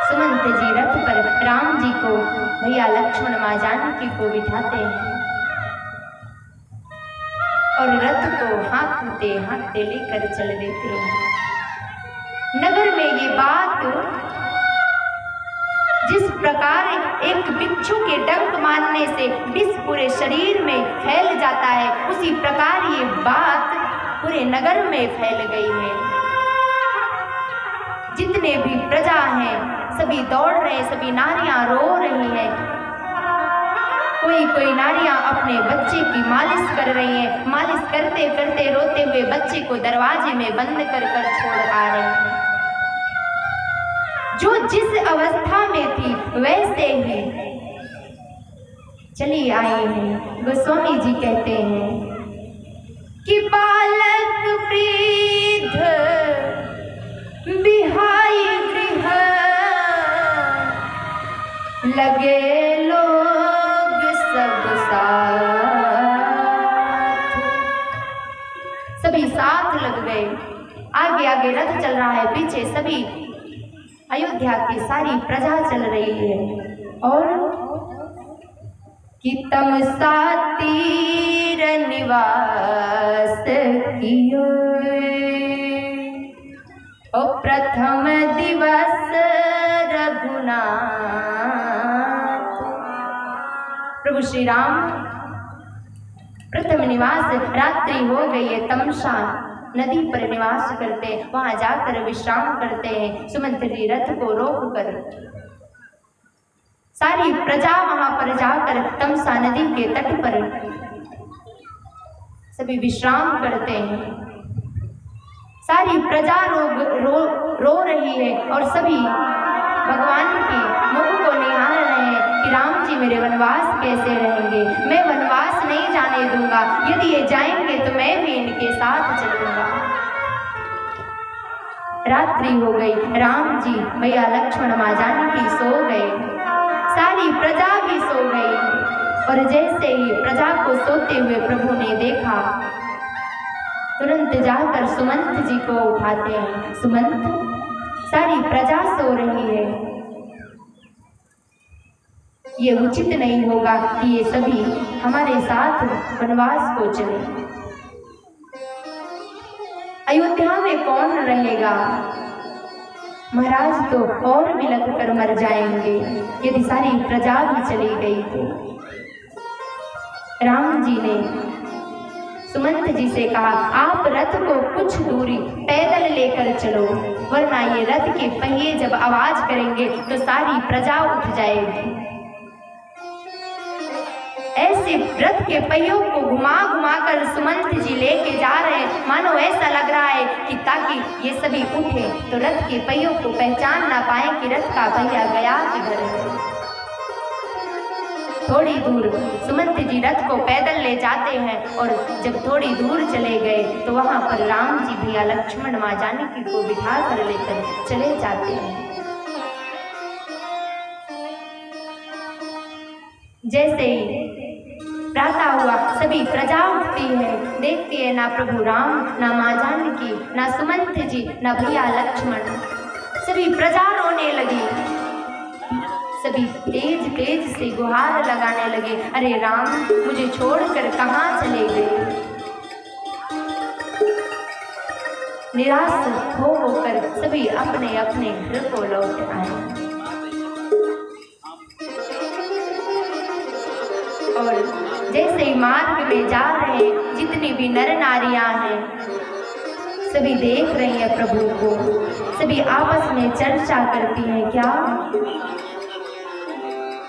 सुमंत जी रथ पर राम जी को, भैया लक्ष्मण मां जानकी को बिठाते हैं और रथ को हाँकते हाँकते लेकर चल देते हैं। नगर में ये बात जिस प्रकार एक बिच्छू के डंक मारने से विष पूरे शरीर में फैल जाता है, उसी प्रकार ये बात पूरे नगर में फैल गई है। जितने भी प्रजा हैं सभी दौड़ रहे हैं, सभी नारियां रो रही हैं। कोई नारियां अपने बच्चे की मालिश कर रही हैं, मालिश करते करते रोते हुए बच्चे को दरवाजे में बंद कर छोड़ आ रहे हैं। जो जिस अवस्था में थी वैसे ही चली आई है। गोस्वामी जी कहते हैं कि बालक वृद्ध बिहाई गृह, लगे लोग सब साथ, सभी साथ लग गए। आगे आगे रथ चल रहा है, पीछे सभी अयोध्या की सारी प्रजा चल रही है। और कि तम सातीर निवास कियो, ओ प्रथम दिवस रघुनाथ। प्रभु श्री राम प्रथम निवास, रात्रि हो गई है, तमसा नदी पर निवास करते, वहां जाकर विश्राम करते हैं। सुमंत जी रथ को रोककर सारी प्रजा वहां पर जाकर तमसा नदी के तट पर सभी विश्राम करते हैं। सारी प्रजा रो रही है और सभी भगवान के मुख को निहार रहे हैं कि राम जी मेरे वनवास कैसे रहेंगे, मैं वनवास नहीं जाने दूंगा, यदि ये जाएंगे तो मैं भी इनके साथ चलूंगा। रात्रि हो गई, राम जी भैया लक्ष्मण मां जानकी सो गए, सारी प्रजा भी सो गई। और जैसे ही प्रजा को सोते हुए प्रभु ने देखा, तुरंत जाकर सुमंत जी को उठाते हैं। सुमंत, सारी प्रजा सो रही है, ये उचित नहीं होगा कि ये सभी हमारे साथ वनवास को चले। अयोध्या में कौन रहेगा? महाराज तो और भी लगकर मर जाएंगे यदि सारी प्रजा भी चली गई तो। राम जी ने सुमंत जी से कहा, आप रथ को कुछ दूरी पैदल लेकर चलो, वरना ये रथ के पहिए जब आवाज करेंगे तो सारी प्रजा उठ जाएगी। ऐसे रथ के पहियों को घुमा घुमा कर सुमंत जी लेके जा रहे हैं, मानो ऐसा लग रहा है कि ताकि ये सभी उठे तो रथ के पहियों को पहचान ना पाए कि रथ का पहिया गया किधर है। थोड़ी दूर सुमंत जी रथ को पैदल ले जाते हैं और जब थोड़ी दूर चले गए तो वहां पर राम जी भैया लक्ष्मण माँ जानकी को बिठा कर लेकर चले जाते हैं। जैसे ही प्रातः हुआ सभी प्रजा उठती है, देखती है ना प्रभु राम, ना माँ जानकी, ना सुमंत जी, ना भैया लक्ष्मण, सभी प्रजा रोने लगी। सभी तेज तेज से गुहार लगाने लगे, अरे राम मुझे छोड़कर कहाँ चले गए। निराश होकर सभी अपने अपने घर को लौट आए। और जैसे ही मार्ग में जा रहे जितनी भी नर नारियां हैं सभी देख रही हैं प्रभु को, सभी आपस में चर्चा करती हैं, क्या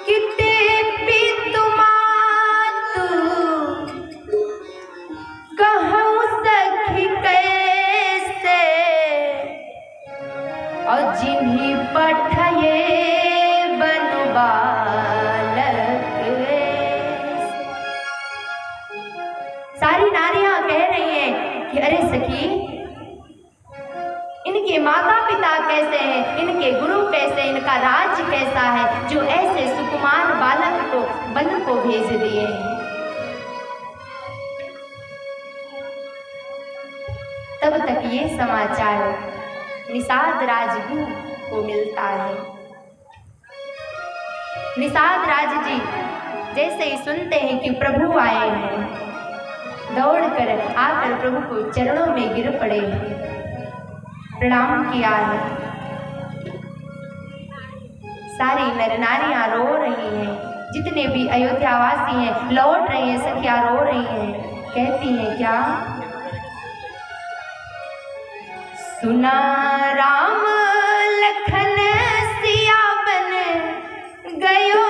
कितने कहूँ सखी कैसे और जिन्हीं पठये बनवा सारी नारियां कह रही हैं कि अरे सखी इनके माता पिता कैसे हैं, इनके गुरु कैसे, इनका राज्य कैसा है जो ऐसे सुकुमार बालक को वन को भेज दिए हैं। तब तक ये समाचार निषाद राजगुरु को मिलता है। निषाद राज जी जैसे ही सुनते हैं कि प्रभु आए हैं, दौड़कर आकर प्रभु को चरणों में गिर पड़े, प्रणाम किया है। सारी नर नारियां रो रही हैं, जितने भी अयोध्यावासी हैं लौट रहे हैं, सखियां रो रही हैं, कहती हैं क्या, सुना राम लखन सिया बन गयो